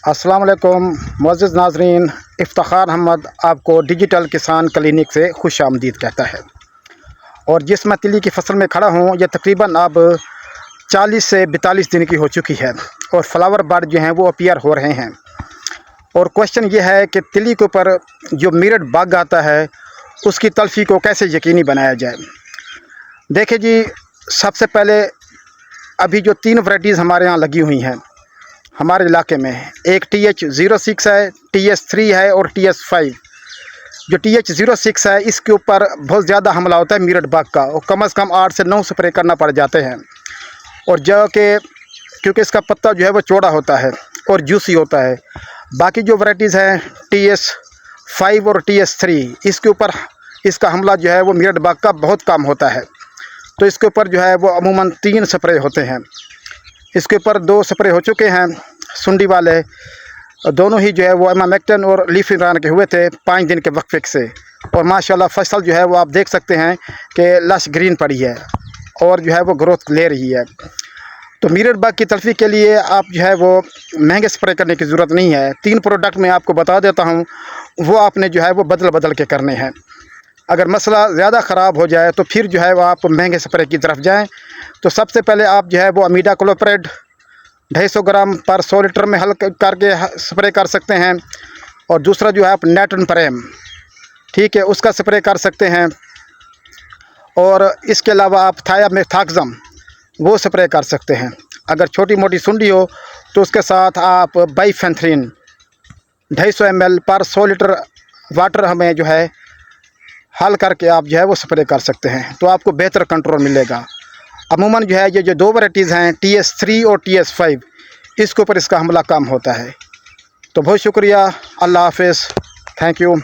अस्सलाम वालेकुम मुअज़्ज़िज़ नाज़रीन, इफ्तिखार अहमद आपको डिजिटल किसान क्लिनिक से खुश आमदीद कहता है। और जिस मैं तिली की फसल में खड़ा हूँ, यह तकरीबन अब 40 से 42 दिन की हो चुकी है और फ्लावर बड जो हैं वो अपीयर हो रहे हैं। और क्वेश्चन ये है कि तिली के ऊपर जो मीरट बग आता है उसकी तलफ़ी को कैसे यकीनी बनाया जाए। देखिए जी, सबसे पहले अभी जो 3 वैराइटीज़ हमारे यहाँ लगी हुई हैं हमारे इलाके में, एक TH06 है, TS3 है और TS5। जो TH06 है इसके ऊपर बहुत ज़्यादा हमला होता है मीरट बग का, और कम से कम 8 से 9 स्प्रे करना पड़ जाते हैं। और जो कि क्योंकि इसका पत्ता जो है वो चौड़ा होता है और जूसी होता है। बाकी जो वैराइटीज़ हैं TS5 और TS3, इसके ऊपर इसका हमला जो है वो मीरट बग का बहुत कम होता है। तो इसके ऊपर जो है वो अमूमन 3 स्प्रे होते हैं। इसके ऊपर 2 स्प्रे हो चुके हैं सुंडी वाले, दोनों ही जो है वो इमामेक्टिन और लीफिरान के हुए थे 5 दिन के वक्फे से। और माशाल्लाह फसल जो है वो आप देख सकते हैं कि लश ग्रीन पड़ी है और जो है वो ग्रोथ ले रही है। तो मीरट बग की तलफ़ी के लिए आप जो है वो महंगे स्प्रे करने की ज़रूरत नहीं है। 3 प्रोडक्ट मैं आपको बता देता हूँ, वो आपने जो है वो बदल के करने हैं। अगर मसला ज़्यादा ख़राब हो जाए तो फिर जो है वो आप महंगे स्प्रे की तरफ जाएं। तो सबसे पहले आप जो है वो इमिडाक्लोप्रिड 250 ग्राम पर 100 लीटर में हल करके स्प्रे कर सकते हैं। और दूसरा जो है आप नेटन प्रेम, ठीक है, उसका स्प्रे कर सकते हैं। और इसके अलावा आप थायामेथाक्सम वो स्प्रे कर सकते हैं। अगर छोटी मोटी सुंडी हो तो उसके साथ आप बाइफेंथ्रिन 250 ml पर 100 लीटर वाटर हमें जो है हल करके आप जो है वो स्प्रे कर सकते हैं, तो आपको बेहतर कंट्रोल मिलेगा। अमूमन जो है ये जो 2 वैराइटीज़ हैं TS3 और TS5, इसके ऊपर इसका हमला कम होता है। तो बहुत शुक्रिया, अल्लाह हाफ़िज़, थैंक यू।